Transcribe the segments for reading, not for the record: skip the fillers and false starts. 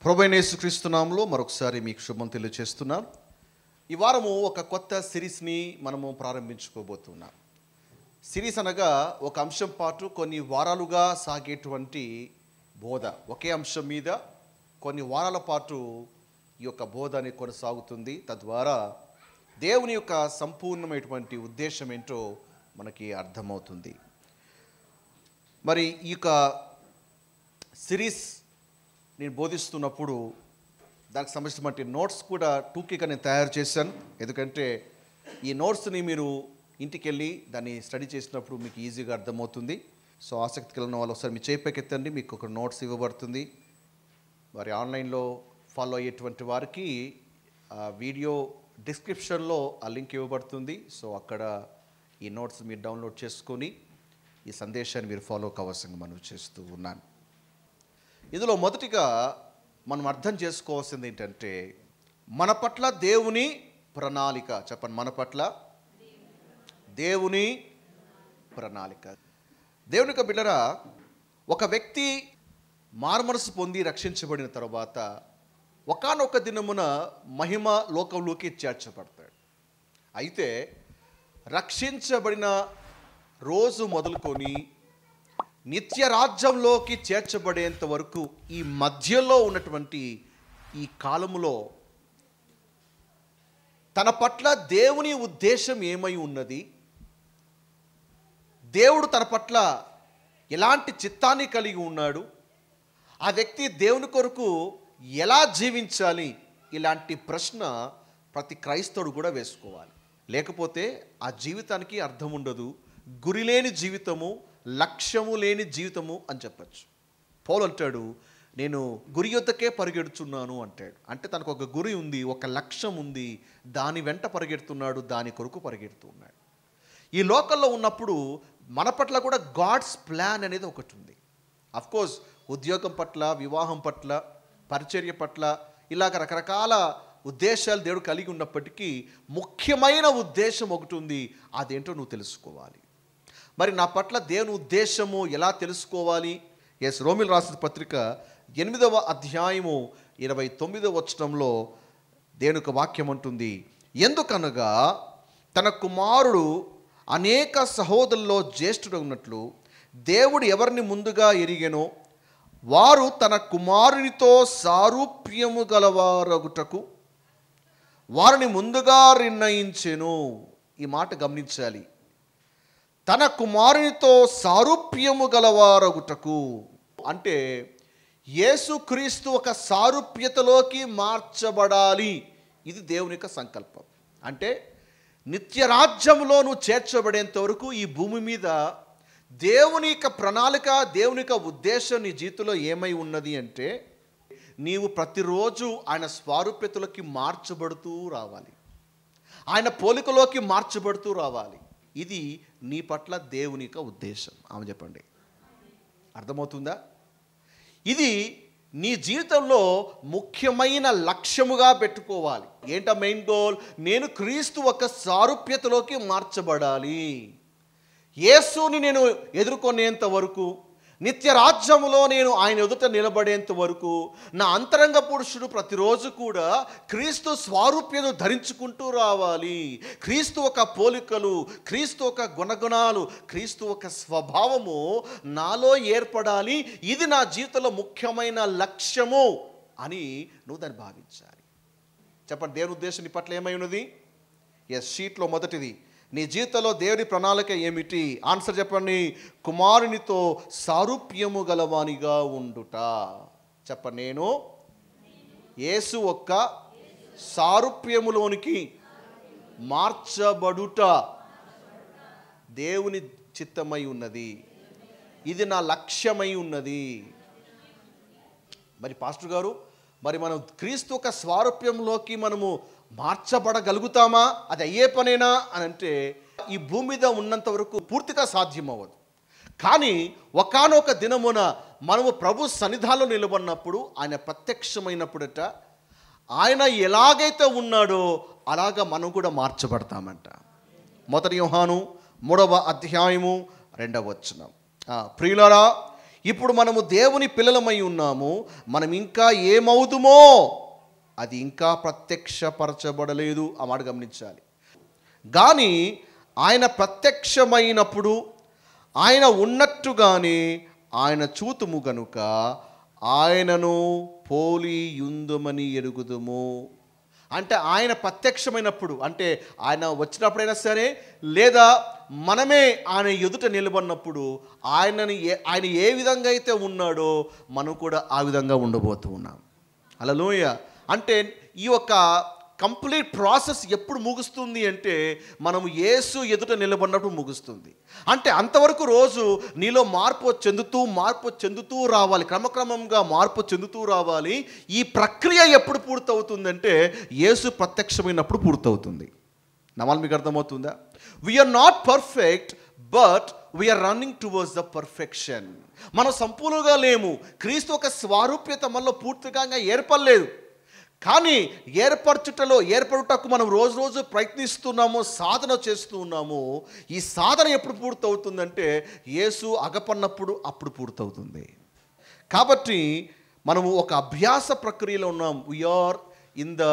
ప్రభువైన యేసుక్రీస్తు నామములో మరొకసారి మీకు శుభం తెలియజేస్తున్నాను. ఈ వారము ఒక కొత్త సిరీస్ని మనము ప్రారంభించుకోబోతున్నాం. సిరీస్ అనగా ఒక అంశం పాటు కొన్ని వారాలుగా సాగేటువంటి బోధ, ఒకే అంశం మీద కొన్ని వారాల పాటు ఈ యొక్క బోధ అనేది కొనసాగుతుంది. తద్వారా దేవుని యొక్క సంపూర్ణమైనటువంటి ఉద్దేశం ఏంటో మనకి అర్థమవుతుంది. మరి ఈ యొక్క సిరీస్ నేను బోధిస్తున్నప్పుడు దానికి సంబంధించినటువంటి నోట్స్ కూడా టూకీగా నేను తయారు చేశాను. ఎందుకంటే ఈ నోట్స్ని మీరు ఇంటికి వెళ్ళి దాన్ని స్టడీ చేసినప్పుడు మీకు ఈజీగా అర్థమవుతుంది. సో ఆసక్తి కలిగిన వాళ్ళు ఒకసారి మీ చేపకెత్తండి, మీకు ఒక నోట్స్ ఇవ్వబడుతుంది. మరి ఆన్లైన్లో ఫాలో అయ్యేటువంటి వారికి వీడియో డిస్క్రిప్షన్లో ఆ లింక్ ఇవ్వబడుతుంది. సో అక్కడ ఈ నోట్స్ మీరు డౌన్లోడ్ చేసుకొని ఈ సందేశాన్ని మీరు ఫాలో కావాల్సిందిగా మనం చేస్తూ ఉన్నాను. ఇందులో మొదటిగా మనం అర్థం చేసుకోవాల్సింది ఏంటంటే మన పట్ల దేవుని ప్రణాళిక. చెప్పండి, మన పట్ల దేవుని ప్రణాళిక. దేవుని యొక్క బిడ్డరా, ఒక వ్యక్తి మారుమనసు పొంది రక్షించబడిన తర్వాత ఒకానొక దినమున మహిమ లోకంలోకి చేర్చబడతాడు. అయితే రక్షించబడిన రోజు మొదలుకొని నిత్య రాజ్యంలోకి చేర్చబడేంత వరకు ఈ మధ్యలో ఉన్నటువంటి ఈ కాలములో తన పట్ల దేవుని ఉద్దేశం ఏమై ఉన్నది, దేవుడు తన పట్ల ఎలాంటి చిత్తాన్ని కలిగి ఉన్నాడు, ఆ వ్యక్తి దేవుని కొరకు ఎలా జీవించాలి, ఇలాంటి ప్రశ్న ప్రతి క్రైస్తవుడు కూడా వేసుకోవాలి. లేకపోతే ఆ జీవితానికి అర్థం ఉండదు. గురి లేని జీవితము, లక్ష్యము లేని జీవితము అని చెప్పచ్చు. పౌలు అంటాడు, నేను గురి యొద్దకే పరిగెడుతున్నాను అంటాడు. అంటే తనకు ఒక గురి ఉంది, ఒక లక్ష్యం ఉంది, దాని వెంట పరిగెడుతున్నాడు, దాని కొరకు పరిగెడుతున్నాడు. ఈ లోకల్లో ఉన్నప్పుడు మన పట్ల కూడా గాడ్స్ ప్లాన్ అనేది ఒకటి ఉంది. అఫ్కోర్స్ ఉద్యోగం పట్ల, వివాహం పట్ల, పరిచర్య పట్ల ఇలాగ రకరకాల ఉద్దేశాలు దేవుడు కలిగి ఉన్నప్పటికీ ముఖ్యమైన ఉద్దేశం ఒకటి ఉంది. అదేంటో నువ్వు తెలుసుకోవాలి. మరి నా పట్ల దేవుని ఉద్దేశము ఎలా తెలుసుకోవాలి? రోమిల్ రాసిన పత్రిక 8వ అధ్యాయము 29వ వచనంలో దేవుని యొక్క వాక్యం అంటుంది, ఎందుకనగా తన కుమారుడు అనేక సహోదరుల్లో జ్యేష్ఠుడు ఉన్నట్లు దేవుడు ఎవరిని ముందుగా ఎరిగెనో వారు తన కుమారునితో సారూప్యము గలవారగుటకు వారిని ముందుగా నిర్ణయించెను. ఈ మాట గమనించాలి. తన కుమారునితో సారూప్యము గలవారగుటకు అంటే యేసుక్రీస్తు ఒక సారూప్యతలోకి మార్చబడాలి. ఇది దేవుని యొక్క సంకల్పం. అంటే నిత్యరాజ్యంలో నువ్వు చేర్చబడేంత వరకు ఈ భూమి మీద దేవుని యొక్క ప్రణాళిక, దేవుని యొక్క ఉద్దేశం నీ జీవితంలో ఏమై ఉన్నది అంటే నీవు ప్రతిరోజు ఆయన స్వారూప్యతలోకి మార్చబడుతూ రావాలి, ఆయన పోలికలోకి మార్చబడుతూ రావాలి. ఇది నీ పట్ల దేవుని యొక్క ఉద్దేశం. ఆమె చెప్పండి, అర్థమవుతుందా? ఇది నీ జీవితంలో ముఖ్యమైన లక్ష్యముగా పెట్టుకోవాలి. ఏంటా మెయిన్ గోల్? నేను క్రీస్తు ఒక సారూప్యతలోకి మార్చబడాలి. యేసుని నేను ఎదుర్కొనేంత వరకు, నిత్య రాజ్యములో నేను ఆయన ఎదుట నిలబడేంత వరకు నా అంతరంగ పురుషుడు ప్రతిరోజు కూడా క్రీస్తు స్వారూప్యను ధరించుకుంటూ రావాలి. క్రీస్తు ఒక పోలికలు, క్రీస్తు ఒక గుణగుణాలు, క్రీస్తు ఒక స్వభావము నాలో ఏర్పడాలి. ఇది నా జీవితంలో ముఖ్యమైన లక్ష్యము అని నువ్వు దాన్ని భావించాలి. చెప్పండి, దేవుని ఉద్దేశం నీ పట్ల ఏమై ఉన్నది? షీట్లో మొదటిది, నీ జీవితంలో దేవుని ప్రణాళిక ఏమిటి? ఆన్సర్ చెప్పండి, కుమారునితో సారూప్యము గలవానిగా ఉండుట. చెప్పండి, నేను యేసు ఒక్క సారూప్యములోనికి మార్చబడుట దేవుని చిత్తమై ఉన్నది. ఇది నా లక్ష్యమై ఉన్నది. మరి పాస్టర్ గారు, మరి మనం క్రీస్తు ఒక స్వారూప్యంలోకి మనము మార్చబడగలుగుతామా? అది అయ్యే పనేనా అని అంటే ఈ భూమి మీద ఉన్నంత వరకు పూర్తిగా సాధ్యం అవ్వదు. కానీ ఒకానొక దినమున మనము ప్రభు సన్నిధానంలో నిలబడినప్పుడు, ఆయన ప్రత్యక్షమైనప్పుడట, ఆయన ఎలాగైతే ఉన్నాడో అలాగ మనం కూడా మార్చబడతామంట. 1 యోహాను 3వ అధ్యాయము 2వ వచనం, ప్రియులారా, ఇప్పుడు మనము దేవుని పిల్లలమై ఉన్నాము, మనం ఇంకా ఏమవుదుమో అది ఇంకా ప్రత్యక్షపరచబడలేదు. ఆ మాట గమనించాలి. కానీ ఆయన ప్రత్యక్షమైనప్పుడు ఆయన ఉన్నట్టుగానే ఆయన చూతుము గనుక ఆయనను పోలి యుందుమని ఎరుగుదుము. అంటే ఆయన ప్రత్యక్షమైనప్పుడు, అంటే ఆయన వచ్చినప్పుడైనా సరే, లేదా మనమే ఆయన ఎదుట నిలబడినప్పుడు ఆయన ఏ విధంగా అయితే ఉన్నాడో మనం కూడా ఆ విధంగా ఉండబోతూ ఉన్నాం. హల్లెలూయా. అంటే ఈ యొక్క కంప్లీట్ ప్రాసెస్ ఎప్పుడు ముగుస్తుంది అంటే మనము యేసు ఎదుట నిలబడినప్పుడు ముగుస్తుంది. అంటే అంతవరకు రోజు నీలో మార్పు చెందుతూ రావాలి, క్రమక్రమంగా మార్పు చెందుతూ రావాలి. ఈ ప్రక్రియ ఎప్పుడు పూర్తవుతుందంటే యేసు ప్రత్యక్షమైనప్పుడు పూర్తవుతుంది. నమాలు మీకు అర్థమవుతుందా? We're not perfect but we're running towards the perfection. మనం సంపూర్ణంగా లేము. క్రీస్తు ఒక స్వారూప్యత మనలో పూర్తిగా ఏర్పడలేదు. కానీ ఏర్పడుటకు మనం రోజు ప్రయత్నిస్తున్నాము, సాధన చేస్తూ ఉన్నాము. ఈ సాధన ఎప్పుడు పూర్తవుతుందంటే యేసు అగపన్నప్పుడు అప్పుడు పూర్తవుతుంది. కాబట్టి మనము ఒక అభ్యాస ప్రక్రియలో ఉన్నాం. We're in the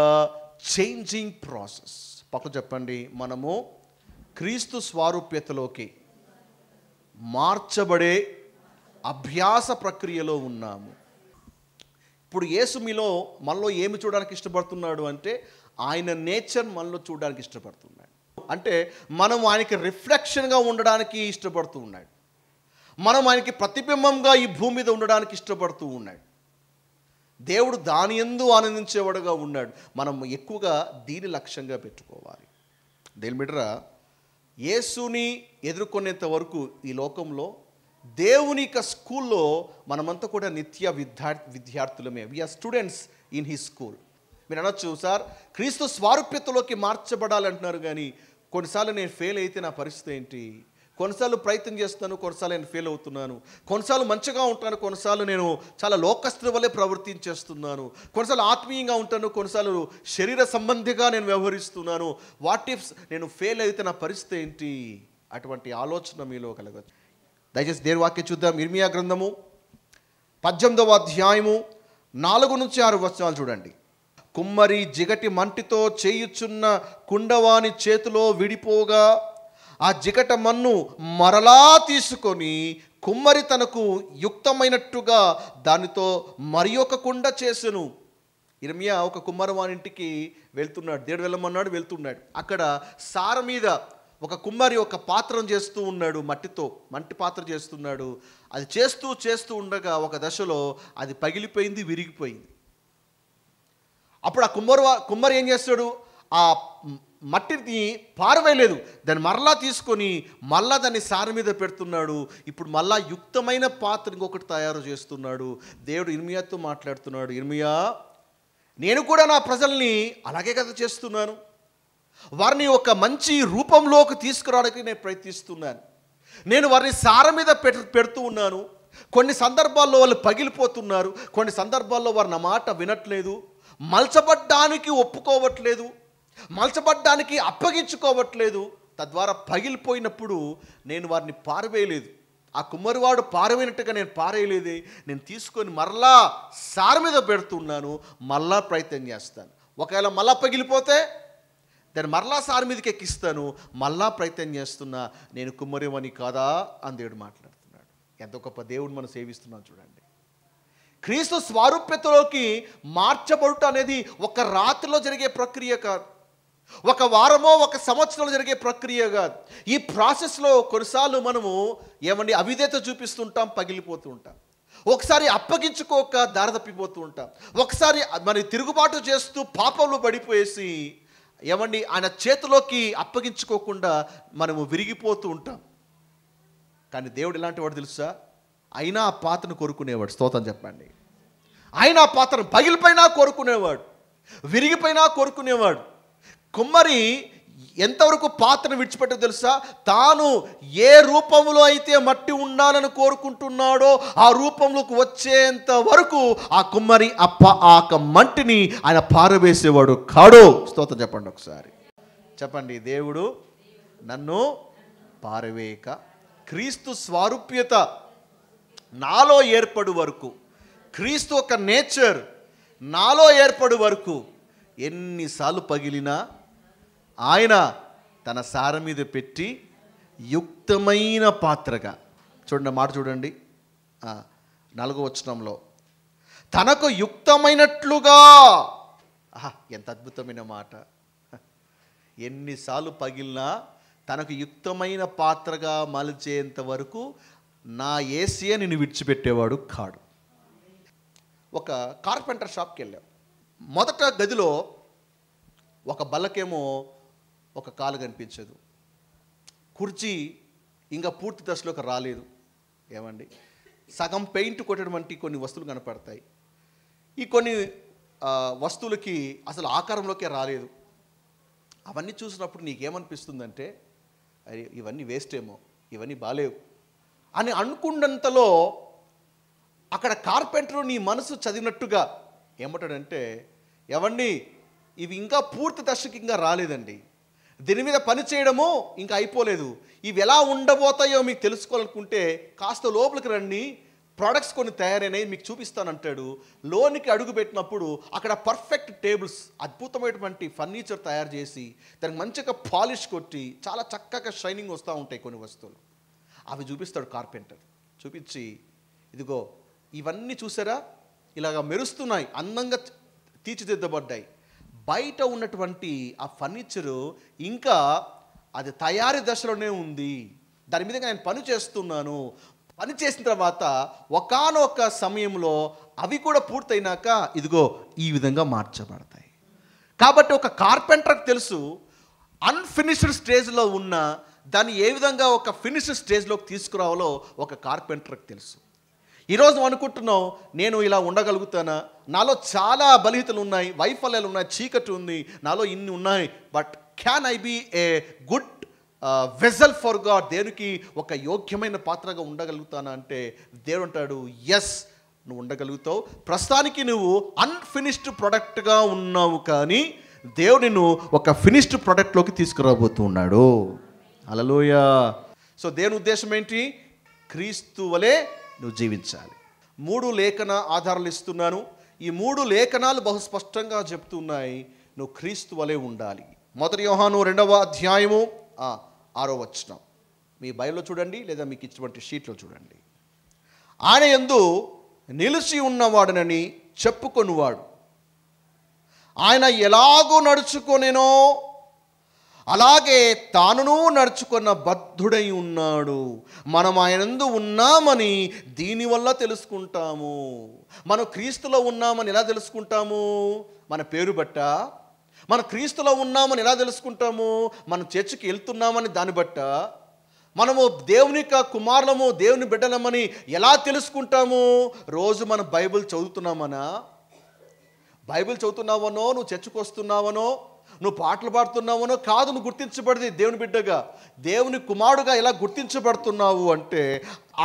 changing process. పక్కన చెప్పండి, మనము క్రీస్తు స్వారూప్యతలోకి మార్చబడే అభ్యాస ప్రక్రియలో ఉన్నాము. ఇప్పుడు యేసు మనలో ఏమి చూడడానికి ఇష్టపడుతున్నాడు అంటే ఆయన నేచర్ మనలో చూడడానికి ఇష్టపడుతున్నాడు. అంటే మనం ఆయనకి రిఫ్లెక్షన్గా ఉండడానికి ఇష్టపడుతూ ఉన్నాడు. మనం ఆయనకి ప్రతిబింబంగా ఈ భూమి మీద ఉండడానికి ఇష్టపడుతూ ఉన్నాడు. దేవుడు దాని యందు ఆనందించేవాడుగా ఉన్నాడు. మనం ఎక్కువగా దీని లక్ష్యంగా పెట్టుకోవాలి. దేని బిడ్డరా, యేసుని ఎదుర్కొనేంత వరకు ఈ లోకంలో దేవుని యొక్క స్కూల్లో మనమంతా కూడా నిత్య విద్యార్థులమే. We're students in he school. మీరు అనొచ్చు, సార్ క్రీస్తు స్వారూప్యతలోకి మార్చబడాలంటున్నారు, కానీ కొన్నిసార్లు నేను ఫెయిల్ అయితే నా పరిస్థితి ఏంటి? కొన్నిసార్లు ప్రయత్నం చేస్తాను, కొన్నిసార్లు నేను ఫెయిల్ అవుతున్నాను. కొన్నిసార్లు మంచిగా ఉంటాను, కొన్నిసార్లు నేను చాలా లోకస్తుల వల్లే ప్రవర్తించేస్తున్నాను. కొన్నిసార్లు ఆత్మీయంగా ఉంటాను, కొన్నిసార్లు శరీర సంబంధిగా నేను వ్యవహరిస్తున్నాను. వాట్ ఇఫ్ నేను ఫెయిల్ అయితే నా పరిస్థితి ఏంటి? అటువంటి ఆలోచన మీలో కలగచ్చు. దయచేసి దేవుని వాక్యం చూద్దాం. ఇర్మియా గ్రంథము 18వ అధ్యాయము 4-6 వచనాలు చూడండి. కుమ్మరి జిగటి మంటితో చేయుచున్న కుండవాని చేతిలో విడిపోగా ఆ జిగట మన్ను మరలా తీసుకొని కుమ్మరి తనకు యుక్తమైనట్టుగా దానితో మరి ఒక కుండ చేసెను. ఇర్మియా ఒక కుమ్మరవానింటికి వెళ్తున్నాడు. దేవుడు వెళ్ళమన్నాడు, వెళ్తున్నాడు. అక్కడ సార మీద ఒక కుమ్మరి ఒక పాత్రం చేస్తూ ఉన్నాడు, మట్టి పాత్ర చేస్తున్నాడు. అది చేస్తూ ఉండగా ఒక దశలో అది పగిలిపోయింది, విరిగిపోయింది. అప్పుడు ఆ కుమ్మరి ఏం చేస్తాడు? ఆ మట్టిని పారవేయలేదు, దాన్ని మరలా తీసుకొని మళ్ళా దాన్ని సార మీద పెడుతున్నాడు. ఇప్పుడు మళ్ళా యుక్తమైన పాత్ర ఇంకొకటి తయారు చేస్తున్నాడు. దేవుడు ఇర్మియాతో మాట్లాడుతున్నాడు, ఇర్మియా, నేను కూడా నా ప్రజల్ని అలాగే కదా చేస్తున్నాను. వారిని ఒక మంచి రూపంలోకి తీసుకురావడానికి నేను ప్రయత్నిస్తున్నాను. నేను వారిని సార మీద పెడుతూ ఉన్నాను. కొన్ని సందర్భాల్లో వాళ్ళు పగిలిపోతున్నారు, కొన్ని సందర్భాల్లో వారు నా మాట వినట్లేదు, మలచబడ్డానికి ఒప్పుకోవట్లేదు, మలచబడ్డానికి అప్పగించుకోవట్లేదు. తద్వారా పగిలిపోయినప్పుడు నేను వారిని పారవేయలేదు. ఆ కుమ్మరివాడు పారవేయనట్టుగా నేను పారేయలేదే, నేను తీసుకొని మరలా సార మీద పెడుతున్నాను, మళ్ళా ప్రయత్నం చేస్తాను. ఒకవేళ మళ్ళా పగిలిపోతే దాన్ని మరలా సార్ మీదకి ఎక్కిస్తాను, మళ్ళా ప్రయత్నం చేస్తున్నా. నేను కుమ్మరివని కాదా అని దేవుడు మాట్లాడుతున్నాడు. ఎంత గొప్ప దేవుడు మనం సేవిస్తున్నాం చూడండి. క్రీస్తు స్వారూప్యతలోకి మార్చబడుట అనేది ఒక రాత్రిలో జరిగే ప్రక్రియ కాదు, ఒక వారమో ఒక సంవత్సరంలో జరిగే ప్రక్రియ కాదు. ఈ ప్రాసెస్లో కొన్నిసార్లు మనము అవిధేయత చూపిస్తుంటాం, పగిలిపోతూ ఉంటాం. ఒకసారి అప్పగించుకోక దారి తప్పిపోతూ ఉంటాం. ఒకసారి మరి తిరుగుబాటు చేస్తూ పాపంలో పడిపోయేసి ఆయన చేతిలోకి అప్పగించుకోకుండా మనము విరిగిపోతూ ఉంటాం. కానీ దేవుడు ఎలాంటి వాడు తెలుసా? అయినా ఆ పాత్రను కోరుకునేవాడు. స్తోత్రం చెప్పండి. ఆయన ఆ పాత్రను పగిలిపోయినా కోరుకునేవాడు, విరిగిపోయినా కోరుకునేవాడు. కుమ్మరి ఎంతవరకు పాత్రను విడిచిపెట్టో తెలుసా? తాను ఏ రూపంలో అయితే మట్టి ఉండాలని కోరుకుంటున్నాడో ఆ రూపంలోకి వచ్చేంత వరకు ఆ కుమ్మరి ఆ మంటిని ఆయన పారవేసేవాడు కాడు. స్తోత్రం చెప్పండి ఒకసారి. చెప్పండి, దేవుడు నన్ను పారవేయక క్రీస్తు స్వారూప్యత నాలో ఏర్పడు వరకు, క్రీస్తు ఒక నేచర్ నాలో ఏర్పడు వరకు ఎన్నిసార్లు పగిలినా ఆయన తన సార మీద పెట్టి యుక్తమైన పాత్రగా, చూడండి మాట చూడండి 4వ వచనంలో, తనకు యుక్తమైనట్లుగా. ఎంత అద్భుతమైన మాట. ఎన్నిసార్లు పగిలినా తనకు యుక్తమైన పాత్రగా మలిచేంత వరకు నా యేసయ్య నిన్ను విడిచిపెట్టేవాడు కాడు. ఒక కార్పెంటర్ షాప్కి వెళ్ళాం. మొదట గదిలో ఒక బల్లకేమో ఒక కాలు కనిపించదు, కుర్చీ ఇంకా పూర్తి దశలోకి రాలేదు. ఏమండి, సగం పెయింట్ కొట్టడం కొన్ని వస్తువులు కనపడతాయి. ఈ కొన్ని వస్తువులకి అసలు ఆకారంలోకే రాలేదు. అవన్నీ చూసినప్పుడు నీకేమనిపిస్తుందంటే, ఇవన్నీ వేస్ట్ ఏమో, ఇవన్నీ బాలేవు అని అనుకున్నంతలో అక్కడ కార్పెంటరు నీ మనసు చదివినట్టుగా ఏమంటాడంటే, ఎవండి ఇవి ఇంకా పూర్తి దశకి ఇంకా రాలేదండి, దీని మీద పని చేయడము ఇంకా అయిపోలేదు, ఇవి ఎలా ఉండబోతాయో మీకు తెలుసుకోవాలనుకుంటే కాస్త లోపలికి రండి, ప్రోడక్ట్స్ కొన్ని తయారైనాయి మీకు చూపిస్తానంటాడు. లోనికి అడుగు పెట్టినప్పుడు అక్కడ పర్ఫెక్ట్ టేబుల్స్, అద్భుతమైనటువంటి ఫర్నిచర్ తయారు చేసి దానికి మంచిగా పాలిష్ కొట్టి చాలా చక్కగా షైనింగ్ వస్తూ ఉంటాయి కొన్ని వస్తువులు. అవి చూపిస్తాడు కార్పెంటర్. చూపించి, ఇదిగో ఇవన్నీ చూసారా, ఇలాగ మెరుస్తున్నాయి, అందంగా తీర్చిదిద్దబడ్డాయి. బయట ఉన్నటువంటి ఆ ఫర్నిచరు ఇంకా అది తయారీ దశలోనే ఉంది, దాని మీద నేను పని చేస్తున్నాను. పని చేసిన తర్వాత ఒకానొక సమయంలో అవి కూడా పూర్తయినాక ఇదిగో ఈ విధంగా మార్చబడతాయి. కాబట్టి ఒక కార్పెంటర్కి తెలుసు అన్ఫినిష్డ్ స్టేజ్లో ఉన్న దాన్ని ఏ విధంగా ఒక ఫినిష్డ్ స్టేజ్లోకి తీసుకురావాలో ఒక కార్పెంటర్కి తెలుసు. ఈరోజు అనుకుంటున్నావు, నేను ఇలా ఉండగలుగుతానా, నాలో చాలా బలహీనతలు ఉన్నాయి, వైఫల్యాలు ఉన్నాయి, చీకటి ఉంది, నాలో ఇన్ని ఉన్నాయి, but can I be a good vessel for God, దేవునికి ఒక యోగ్యమైన పాత్రగా ఉండగలుగుతానా అంటే దేవుడు అంటాడు, ఎస్ నువ్వు ఉండగలుగుతావు. ప్రస్తుతానికి నువ్వు అన్ఫినిష్డ్ ప్రొడక్ట్గా ఉన్నావు, కానీ దేవుడు నిన్ను ఒక ఫినిష్డ్ ప్రొడక్ట్లోకి తీసుకురాబోతున్నాడు. హల్లెలూయా. సో దేవుని ఉద్దేశం ఏంటి? క్రీస్తు వలె నువ్వు జీవించాలి. 3 లేఖన ఆధారాలు ఇస్తున్నాను. ఈ 3 లేఖనాలు బహు స్పష్టంగా చెప్తున్నాయి, నువ్వు క్రీస్తు వలె ఉండాలి. 1 యోహాను 2వ అధ్యాయము 6వ వచనం మీ బైబిల్లో చూడండి, లేదా మీకు ఇచ్చినటువంటి షీట్లో చూడండి. ఆయన యందు నిలిచి ఉన్నవాడనని చెప్పుకొనువాడు ఆయన ఎలాగో నడుచుకొనెనో అలాగే తానును నడుచుకున్న బద్ధుడై ఉన్నాడు. మనం ఆయనందు ఉన్నామని దీనివల్ల తెలుసుకుంటాము. మనం క్రీస్తులో ఉన్నామని ఎలా తెలుసుకుంటాము? మన పేరు బట్ట. మన క్రీస్తులో ఉన్నామని ఎలా తెలుసుకుంటాము? మనం చర్చికి వెళ్తున్నామని దాన్ని బట్ట. మనము దేవుని కుమారులము, దేవుని బిడ్డలమని ఎలా తెలుసుకుంటాము? రోజు మనం బైబిల్ చదువుతున్నామనా? బైబిల్ చదువుతున్నావనో, నువ్వు చర్చికి వస్తున్నావనో, నువ్వు పాటలు పాడుతున్నావనో కాదు నువ్వు గుర్తించబడింది దేవుని బిడ్డగా. దేవుని కుమారుడుగా ఎలా గుర్తించబడుతున్నావు అంటే,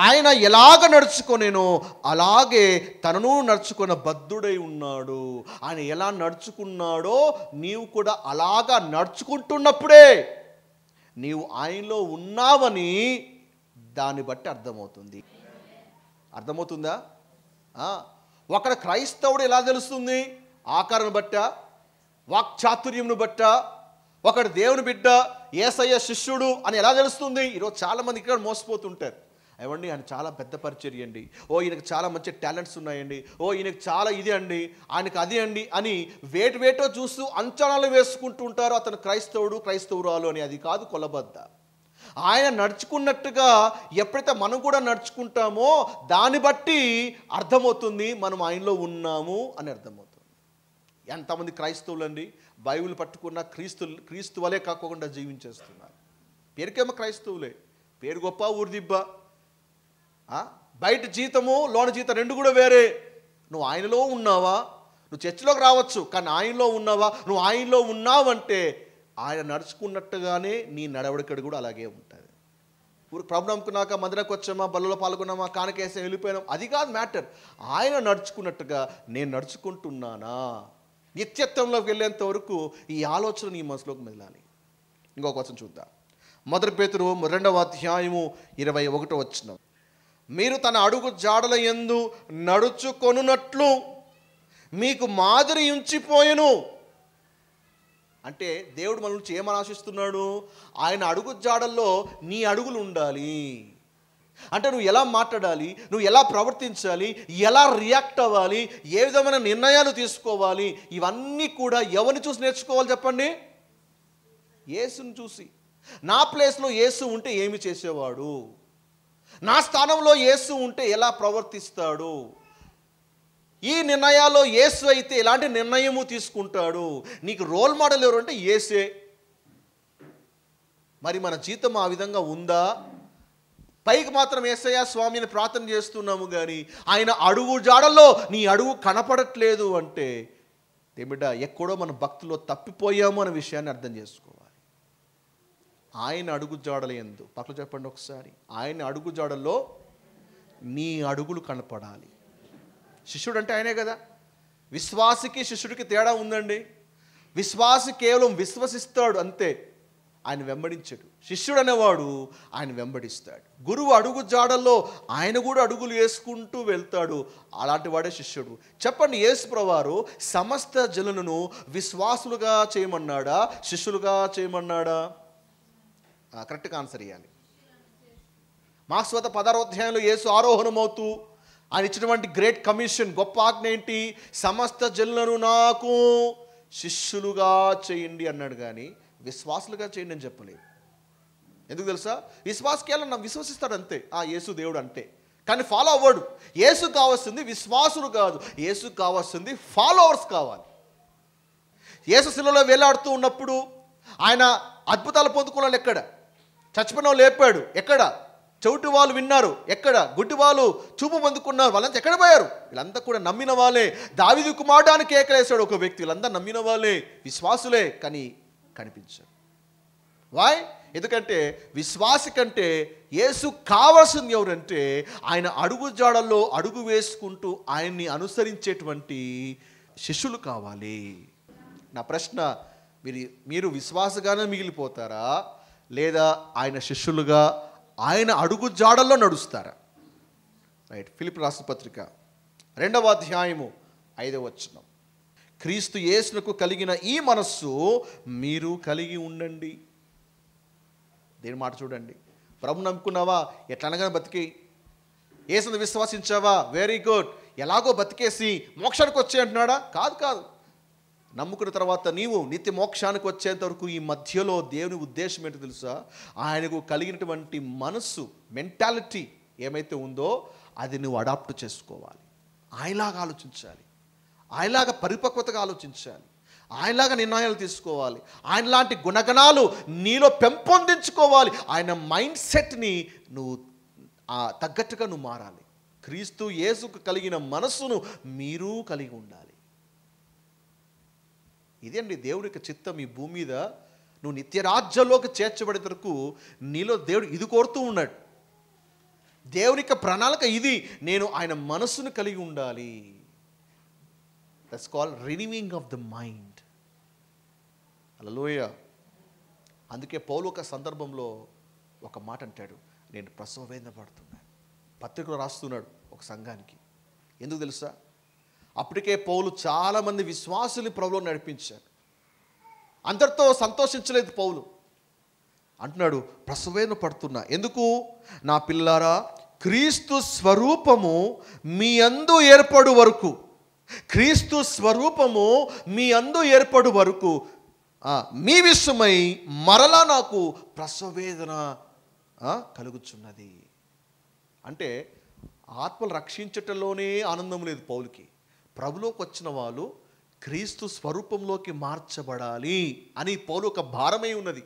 ఆయన ఎలాగ నడుచుకొనేనో అలాగే తనను నడుచుకున్న బద్ధుడై ఉన్నాడు. ఆయన ఎలా నడుచుకున్నాడో నీవు కూడా అలాగా నడుచుకుంటున్నప్పుడే నీవు ఆయనలో ఉన్నావని దాన్ని బట్టి అర్థమవుతుంది. అర్థమవుతుందా? ఒకడు క్రైస్తవుడు ఎలా తెలుస్తుంది? ఆకారం బట్ట, వాక్చాతుర్యంను బట్ట. ఒకడు దేవుని బిడ్డ, యేసయ్య శిష్యుడు అని ఎలా తెలుస్తుంది? ఈరోజు చాలామంది ఇక్కడ మోసపోతుంటారు. ఏమండి ఆయన చాలా పెద్ద పరిచర్య అండి, ఓ ఈయనకు చాలా మంచి టాలెంట్స్ ఉన్నాయండి, ఓ ఈయనకు చాలా ఇది అండి, ఆయనకు అది అండి అని వేటో చూస్తూ అంచనాలు వేసుకుంటూ ఉంటారు. అతను క్రైస్తవుడు, క్రైస్తవురాలు అని. అది కాదు కొలబద్ద. ఆయన నడుచుకున్నట్టుగా ఎప్పుడైతే మనం కూడా నడుచుకుంటామో దాన్ని బట్టి అర్థమవుతుంది మనం ఆయనలో ఉన్నాము అని అర్థమవుతుంది. ఎంతమంది క్రైస్తవులు అండి బైబిల్ పట్టుకున్న క్రీస్తు వలే కాకుండా జీవించేస్తున్నారు. పేరుకేమో క్రైస్తవులే, పేరు గొప్ప ఊరు దిబ్బ. బయట జీతము లోన జీతం రెండు కూడా వేరే. నువ్వు ఆయనలో ఉన్నావా? నువ్వు చర్చిలోకి రావచ్చు, కానీ ఆయనలో ఉన్నావా? నువ్వు ఆయనలో ఉన్నావంటే ఆయన నడుచుకున్నట్టుగానే నీ నడవడికడు కూడా అలాగే ఉంటుంది. ఊరికి ప్రభు నమ్ముకున్నాక మందిరానికి వచ్చామా, బల్లలో పాల్గొన్నామా, కానకేసి వెళ్ళిపోయినాం, అది కాదు మ్యాటర్. ఆయన నడుచుకున్నట్టుగా నేను నడుచుకుంటున్నానా? నిత్యత్వంలోకి వెళ్ళేంత వరకు ఈ ఆలోచన నీ మనసులోకి మెదలాలి. ఇంకొక వచనం చూద్దాం. 1 పేతురు 2వ అధ్యాయము 21వ వచనం. మీరు తన అడుగు జాడల యందు నడుచుకొనున్నట్లు మీకు మాదిరి ఉంచిపోయెను. అంటే దేవుడు మన నుంచి ఏమని ఆశిస్తున్నాడు? ఆయన అడుగు జాడల్లో నీ అడుగులు ఉండాలి. అంటే నువ్వు ఎలా మాట్లాడాలి, నువ్వు ఎలా ప్రవర్తించాలి, ఎలా రియాక్ట్ అవ్వాలి, ఏ విధమైన నిర్ణయాలు తీసుకోవాలి, ఇవన్నీ కూడా ఎవరిని చూసి నేర్చుకోవాలి చెప్పండి? యేసుని చూసి. నా ప్లేస్లో యేసు ఉంటే ఏమి చేసేవాడు, నా స్థానంలో యేసు ఉంటే ఎలా ప్రవర్తిస్తాడు, ఈ నిర్ణయాల్లో యేసు అయితే ఎలాంటి నిర్ణయము తీసుకుంటాడు, నీకు రోల్ మోడల్ ఎవరు అంటే యేసే. మరి మన జీవితం ఆ విధంగా ఉందా? పైకి మాత్రం యేసయ్య స్వామిని ప్రార్థన చేస్తున్నాము కానీ ఆయన అడుగు జాడల్లో నీ అడుగు కనపడట్లేదు అంటే ఏమిటా, ఎక్కడో మన భక్తిలో తప్పిపోయాము అనే విషయాన్ని అర్థం చేసుకోవాలి. ఆయన అడుగు జాడల యందు, పక్కన చెప్పండి ఒకసారి, ఆయన అడుగు జాడల్లో నీ అడుగులు కనపడాలి. శిష్యుడు అంటే ఆయనే కదా. విశ్వాసికి శిష్యుడికి తేడా ఉందండి. విశ్వాసి కేవలం విశ్వసిస్తాడు అంతే, ఆయన వెంబడించాడు. శిష్యుడు అనేవాడు ఆయన వెంబడిస్తాడు. గురువు అడుగు జాడల్లో ఆయన కూడా అడుగులు వేసుకుంటూ వెళ్తాడు. అలాంటి వాడే శిష్యుడు. చెప్పండి, యేసు ప్రభువారు సమస్త జనులను విశ్వాసులుగా చేయమన్నాడా, శిష్యులుగా చేయమన్నాడా? కరెక్ట్గా ఆన్సర్ ఇవ్వాలి. మార్క్స్ 16వ అధ్యాయంలో యేసు ఆరోహణమవుతూ ఆయన ఇచ్చినటువంటి గ్రేట్ కమిషన్, గొప్ప ఆజ్ఞ ఏంటి? సమస్త జనులను నాకు శిష్యులుగా చేయండి అన్నాడు కానీ విశ్వాసులుగా చేయండి అని చెప్పలేదు. ఎందుకు తెలుసా? విశ్వాసకి వెళ్ళిన విశ్వసిస్తాడు అంతే, యేసు దేవుడు అంటే, కానీ ఫాలో అవ్వడు. యేసు కావాల్సింది విశ్వాసులు కాదు, యేసు కావాల్సింది ఫాలోవర్స్ కావాలి. యేసు శిలువలో వేలాడుతూ ఉన్నప్పుడు ఆయన అద్భుతాలు పొందుకున్నాడు. ఎక్కడ? చచ్చిపోయిన వాళ్ళు లేపాడు. ఎక్కడ? చెవిటి వాళ్ళు విన్నారు. ఎక్కడ? గుడ్డి వాళ్ళు చూపు పొందుకున్నారు. వాళ్ళంతా ఎక్కడ పోయారు? వీళ్ళంతా కూడా నమ్మిన వాళ్ళే. దావీదు కుమారుడానికి కేకలేశాడు ఒక వ్యక్తి. వీళ్ళంతా నమ్మిన వాళ్ళే, విశ్వాసులే, కానీ కనిపించారు. వాయ్? ఎందుకంటే విశ్వాసి కంటే యేసు కావాల్సింది ఎవరంటే ఆయన అడుగు జాడల్లో అడుగు వేసుకుంటూ ఆయన్ని అనుసరించేటువంటి శిష్యులు కావాలి. నా ప్రశ్న, మీరు విశ్వాసగానే మిగిలిపోతారా, లేదా ఆయన శిష్యులుగా ఆయన అడుగు జాడల్లో నడుస్తారా? రైట్. ఫిలిప్పీ రాసిన పత్రిక 2వ అధ్యాయము 5వ వచనం, క్రీస్తు యేసునకు కలిగిన ఈ మనస్సు మీరు కలిగి ఉండండి. దేని మాట చూడండి. ప్రభు నమ్ముకున్నావా? ఎట్లనగా బతికి. యేసుని విశ్వసించావా? Very good. ఎలాగో బతికేసి మోక్షానికి వచ్చే అంటున్నాడా? కాదు. నమ్ముకున్న తర్వాత నీవు నిత్య మోక్షానికి వచ్చేంత వరకు ఈ మధ్యలో దేవుని ఉద్దేశం ఏంటో తెలుసా? ఆయనకు కలిగినటువంటి మనస్సు, మెంటాలిటీ ఏమైతే ఉందో అది నువ్వు అడాప్ట్ చేసుకోవాలి. ఆయనలాగా ఆలోచించాలి, ఆయనలాగా పరిపక్వతగా ఆలోచించాలి, ఆయనలాగా నిర్ణయాలు తీసుకోవాలి, ఆయనలాంటి గుణగణాలు నీలో పెంపొందించుకోవాలి. ఆయన మైండ్ సెట్ని నువ్వు తగ్గట్టుగా నువ్వు మారాలి. క్రీస్తు యేసుకు కలిగిన మనస్సును మీరు కలిగి ఉండాలి. ఇదండి దేవుడి యొక్క చిత్తం ఈ భూమి మీద. నువ్వు నిత్యరాజ్యంలోకి చేర్చబడే వరకు నీలో దేవుడు ఇది కోరుతూ ఉన్నాడు. దేవుని యొక్క ప్రణాళిక ఇది. నేను ఆయన మనస్సును కలిగి ఉండాలి. That's called renewing of the mind. Hallelujah. అందుకే పౌలు ఒక సందర్భంలో ఒక మాట అంటాడు, నేను ప్రసవ వేదన పడుతున్నాను. పత్రికలో రాస్తున్నాడు ఒక సంఘానికి. ఎందుకు తెలుసా? అప్పటికే పౌలు చాలామంది విశ్వాసుని ప్రభువులో నడిపించాడు. అందరితో సంతోషించలేదు పౌలు. అంటున్నాడు, ప్రసవేదన పడుతున్నా. ఎందుకు? నా పిల్లారా, క్రీస్తు స్వరూపము మీ అందు ఏర్పడు వరకు, క్రీస్తు స్వరూపము మీ అందు ఏర్పడు వరకు మీ విషయమై మరలా నాకు ప్రసవేదన కలుగుచున్నది. అంటే ఆత్మలు రక్షించటంలోనే ఆనందం లేదు పౌలుకి. ప్రభులోకి వచ్చిన వాళ్ళు క్రీస్తు స్వరూపంలోకి మార్చబడాలి అని పౌలు ఒక భారమై ఉన్నది.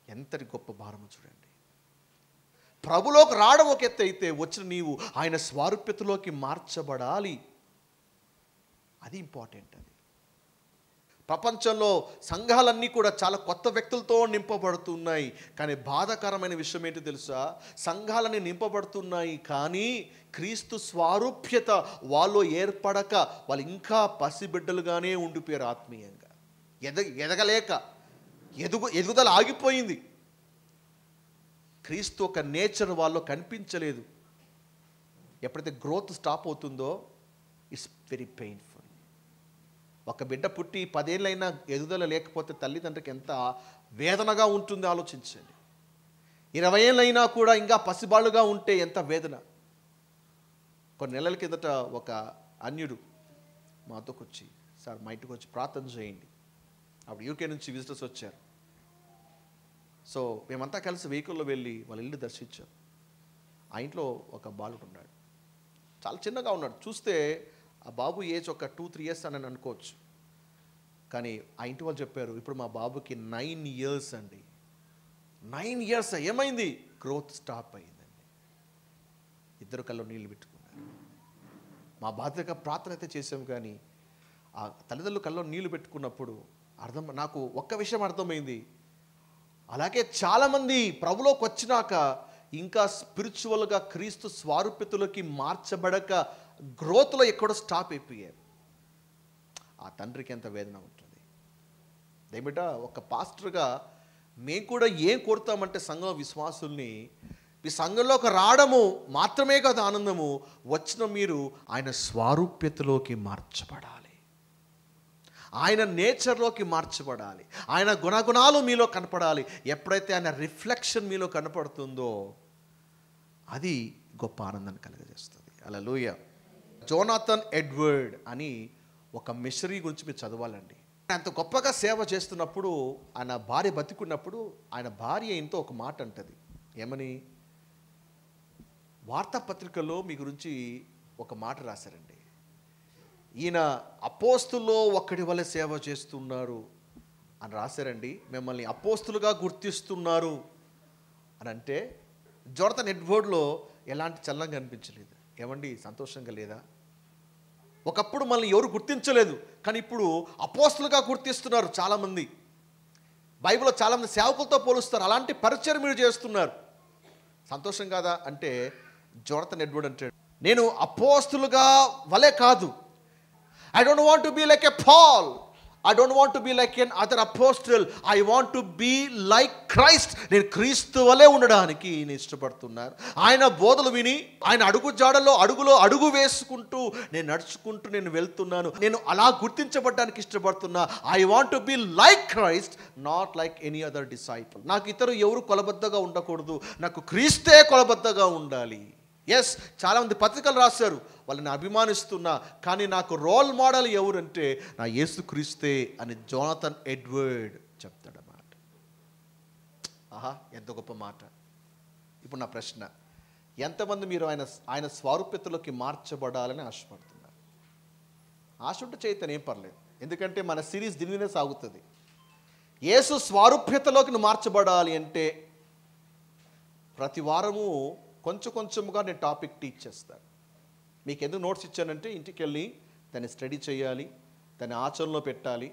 ఎంతటి గొప్ప భారము చూడండి. ప్రభులోకి రావడం ఒక ఎత్తు అయితే, వచ్చిన నీవు ఆయన స్వారూప్యతలోకి మార్చబడాలి. అది ఇంపార్టెంట్. అది ప్రపంచంలో సంఘాలన్నీ కూడా చాలా కొత్త వ్యక్తులతో నింపబడుతున్నాయి. కానీ బాధాకరమైన విషయం ఏంటో తెలుసా? సంఘాలన్నీ నింపబడుతున్నాయి కానీ క్రీస్తు స్వారూప్యత వాళ్ళు ఏర్పడక వాళ్ళు ఇంకా పసిబిడ్డలుగానే ఉండిపోయారు. ఆత్మీయంగా ఎదగలేక ఎదుగుదల ఆగిపోయింది. క్రీస్తు ఒక నేచర్ వాళ్ళు కనిపించలేదు. ఎప్పుడైతే గ్రోత్ స్టాప్ అవుతుందో ఇట్స్ వెరీ పెయిన్ఫుల్. ఒక బిడ్డ పుట్టి 10 ఏళ్ళైనా ఎదుగుదల లేకపోతే తల్లిదండ్రికి ఎంత వేదనగా ఉంటుందో ఆలోచించండి. 20 ఏళ్ళైనా కూడా ఇంకా పసిబాళ్ళుగా ఉంటే ఎంత వేదన. కొన్ని నెలల కిందట ఒక అన్యుడు మాతోకి వచ్చి, సార్ మా ఇంటికి వచ్చి ప్రార్థన చేయండి. అప్పుడు యూకే నుంచి విజిటర్స్ వచ్చారు. సో మేమంతా కలిసి వెహికల్లో వెళ్ళి వాళ్ళ ఇల్లు దర్శించాం. ఆ ఇంట్లో ఒక బాలుడు ఉన్నాడు, చాలా చిన్నగా ఉన్నాడు. చూస్తే ఆ బాబు ఏజ్ ఒక 2-3 years అని అనుకోవచ్చు. కానీ ఆ ఇంటి వాళ్ళు చెప్పారు, ఇప్పుడు మా బాబుకి 9 years అండి. 9 years ఏమైంది? గ్రోత్ స్టాప్ అయిందండి. ఇద్దరు కళ్ళు నీళ్ళు పెట్టుకున్నారు. మా బాధ్యతగా ప్రార్థన అయితే చేసాం, కానీ ఆ తల్లిదండ్రులు కల్లో నీళ్లు పెట్టుకున్నప్పుడు నాకు ఒక్క విషయం అర్థమైంది. అలాగే చాలామంది ప్రభులోకి వచ్చినాక ఇంకా స్పిరిచువల్గా క్రీస్తు స్వారూప్యతలోకి మార్చబడక గ్రోత్లో ఎక్కడో స్టాప్ అయిపోయారు. ఆ తండ్రికి ఎంత వేదన ఉంటుంది. దయబిడ్డ, ఒక పాస్టర్గా మేము కూడా ఏం కోరుతామంటే సంఘం విశ్వాసుల్ని మీ సంఘంలోకి రావడము మాత్రమే కాదు ఆనందము, వచ్చిన మీరు ఆయన స్వారూప్యతలోకి మార్చబడాలి, ఆయన నేచర్లోకి మార్చబడాలి, ఆయన గుణగుణాలు మీలో కనపడాలి. ఎప్పుడైతే ఆయన రిఫ్లెక్షన్ మీలో కనపడుతుందో అది గొప్ప ఆనందాన్ని కలుగజేస్తుంది. హల్లెలూయా. జోనాథన్ ఎడ్వర్డ్ అని ఒక మిషనరీ గురించి మీరు చదవాలండి. అంత గొప్పగా సేవ చేస్తున్నప్పుడు, ఆయన భార్య బతికున్నప్పుడు ఆయన భార్య ఇంతో ఒక మాట అంటది. ఏమని? వార్తాపత్రికల్లో మీ గురించి ఒక మాట రాశారండి, ఈయన అపోస్తుల్లో ఒక్కడి వల్ల సేవ చేస్తున్నారు అని రాశారండి. మిమ్మల్ని అపోస్తులుగా గుర్తిస్తున్నారు అని అంటే జోనాథన్ ఎడ్వర్డ్లో ఎలాంటి చల్లంగా అనిపించలేదు. ఏమండి, సంతోషంగా లేదా? ఒకప్పుడు మనల్ని ఎవరు గుర్తించలేదు, కానీ ఇప్పుడు అపోస్తులుగా గుర్తిస్తున్నారు చాలామంది. బైబిల్లో చాలామంది సేవకులతో పోలుస్తారు. అలాంటి పరిచయం మీరు చేస్తున్నారు. సంతోషం కాదా అంటే జోనాథన్ ఎడ్వర్డ్ అంటాడు, నేను అపోస్తులుగా వలె కాదు, I don't want to be like a Paul. I don't want to be like an other apostle. I want to be like Christ. నేను క్రీస్తు వలె ఉండడానికి నేను ఇష్టపడుతున్నాను. ఆయన బోధలు విని ఆయన అడుగు జాడల్లో అడుగు వేసుకుంటూ నేను నడుచుకుంటూ నేను వెళ్తున్నాను. నేను అలా గుర్తించబడడానికి ఇష్టపడుతున్నా. I want to be like Christ, not like any other disciple. నాకు ఇతరు ఎవరు కొలబద్దగా ఉండకూడదు, నాకు క్రీస్తే కొలబద్దగా ఉండాలి. ఎస్, చాలామంది పత్రికలు రాశారు, వాళ్ళని అభిమానిస్తున్నా, కానీ నాకు రోల్ మోడల్ ఎవరంటే నా యేసుక్రీస్తే అని జోనాథన్ ఎడ్వర్డ్ చెప్తాడన్నమాట. ఆహా, ఎంత గొప్ప మాట. ఇప్పుడు నా ప్రశ్న, ఎంతమంది మీరు ఆయన స్వారూప్యతలోకి మార్చబడాలని ఆశపడుతున్నారు? ఆశ ఉంటే చేయతేనే ఏం పర్లేదు, ఎందుకంటే మన సిరీస్ దీని మీదే సాగుతుంది. యేసు స్వారూప్యతలోకి మార్చబడాలి అంటే ప్రతి వారము కొంచెంగా నేను టాపిక్ టీచ్ చేస్తాను. మీకు ఎందుకు నోట్స్ ఇచ్చానంటే ఇంటికి వెళ్ళి దాన్ని స్టడీ చేయాలి, దాన్ని ఆచరణలో పెట్టాలి.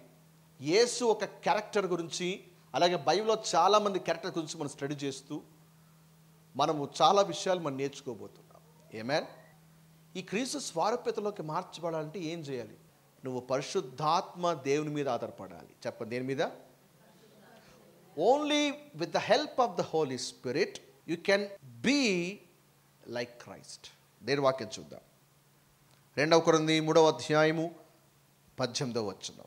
యేసు ఒక క్యారెక్టర్ గురించి, అలాగే బైబిల్లో చాలామంది క్యారెక్టర్ గురించి మనం స్టడీ చేస్తూ మనము చాలా విషయాలు మనం నేర్చుకోబోతున్నాం. ఏమేన్? ఈ క్రీస్తు స్వారూప్యతలోకి మార్చబడాలంటే ఏం చేయాలి? నువ్వు పరిశుద్ధాత్మ దేవుని మీద ఆధారపడాలి. చెప్పండి, దేని మీద? Only with the help of the Holy Spirit you can be like Christ. దేని వాక్యం చూద్దాం. 2 కొరింథీ 3:18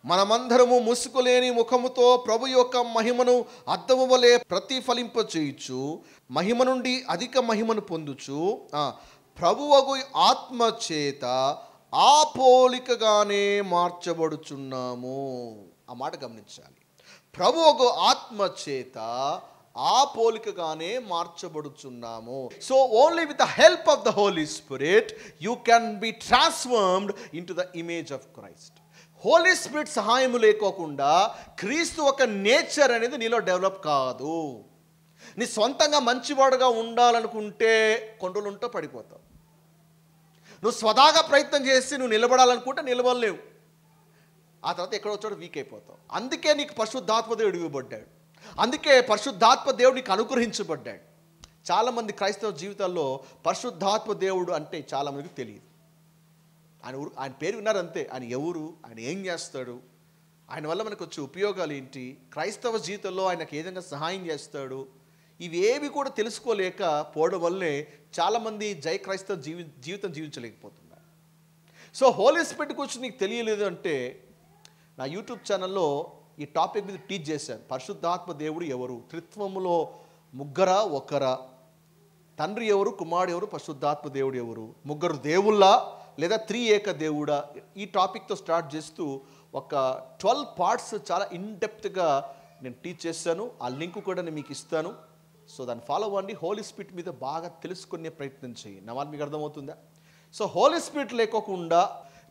మనమందరము ముసుగులేని ముఖముతో ప్రభు యొక్క మహిమను అద్దము వలె ప్రతిఫలింపచేయుచు మహిమ నుండి అధిక మహిమను పొందుచు ప్రభువగు ఆత్మ చేత ఆ పోలికగానే మార్చబడుచున్నాము. ఆ మాట గమనించాలి. ప్రభువగు ఆత్మ చేత ఆ పోలికగానే మార్చబడుచున్నాము. So only with the help of the Holy Spirit you can be transformed into the image of Christ. Holy Spirit సహాయము లేకోకుండా క్రీస్తు ఒక నేచర్ అనేది నీలో డెవలప్ కాదు. నీ సొంతంగా మంచివాడుగా ఉండాలనుకుంటే కొన్ని రోజులు ఉంటూ పడిపోతావు. నువ్వు స్వదాగా ప్రయత్నం చేసి నువ్వు నిలబడాలనుకుంటే నిలబడలేవు. ఆ తర్వాత ఎక్కడో చోట వీక్ అయిపోతావు. అందుకే నీకు పరిశుద్ధాత్మ దేవుడు ఇవ్వబడ్డాడు. అందుకే పరిశుద్ధాత్మ దేవుడు నీకు అనుగ్రహించబడ్డాడు. చాలామంది క్రైస్తవ జీవితాల్లో పరిశుద్ధాత్మ దేవుడు అంటే చాలామందికి తెలియదు. ఆయన పేరు విన్నారు అంతే. ఆయన ఎవరు, ఆయన ఏం చేస్తాడు, ఆయన వల్ల మనకు వచ్చే ఉపయోగాలు ఏంటి, క్రైస్తవ జీవితంలో ఆయనకు ఏ విధంగా సహాయం చేస్తాడు, ఇవేవి కూడా తెలుసుకోలేక పోవడం వల్లే చాలామంది జై క్రైస్తవ జీవితం జీవించలేకపోతున్నారు. సో హోలీ స్పిరిట్ గురించి నీకు తెలియలేదు అంటే నా యూట్యూబ్ ఛానల్లో ఈ టాపిక్ మీద టీచ్ చేశాను. పరిశుద్ధాత్మ దేవుడు ఎవరు, త్రిత్వములో ముగ్గురా ఒకరా, తండ్రి ఎవరు, కుమారుడు ఎవరు, పరిశుద్ధాత్మ దేవుడు ఎవరు, ముగ్గురు దేవుళ్ళా లేదా త్రియేక దేవుడా, ఈ టాపిక్తో స్టార్ట్ చేస్తూ ఒక 12 పార్ట్స్ చాలా ఇన్డెప్త్గా నేను టీచ్ చేశాను. ఆ లింక్ కూడా నేను మీకు ఇస్తాను. సో దాన్ని ఫాలో అవ్వండి. హోలీ స్పిరిట్ మీద బాగా తెలుసుకునే ప్రయత్నం చేయి. నా మాట మీకు అర్థమవుతుందా? సో హోలీ స్పిరిట్ లేకోకుండా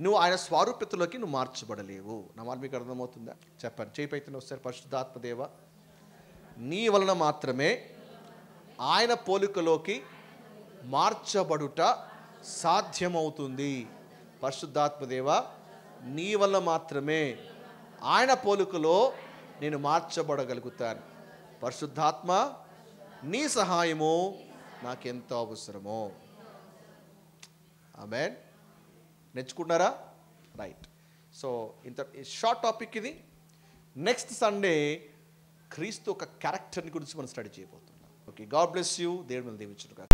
నువ్వు ఆయన స్వరూపతలోకి నువ్వు మార్చబడలేవు. నా మాట మీకు అర్థమవుతుందా? చెప్పండి, చేయి పైన ఒకసారి. పరిశుద్ధాత్మ దేవ, నీ వలన మాత్రమే ఆయన పోలికలోకి మార్చబడుట సాధ్యమవుతుంది. పరిశుద్ధాత్మ దేవ, నీ వల్ల మాత్రమే ఆయన పోలికలో నేను మార్చబడగలుగుతాను. పరిశుద్ధాత్మ, నీ సహాయము నాకెంతో అవసరమో. ఆమేన్. నేర్చుకుంటారా? రైట్. సో ఇంత షార్ట్ టాపిక్ ఇది. నెక్స్ట్ సండే క్రీస్తు ఒక క్యారెక్టర్ని గురించి మనం స్టడీ చేయబోతున్నాం. Okay, God bless you. దేవుడు మిమ్మల్ని దీవించును గాక.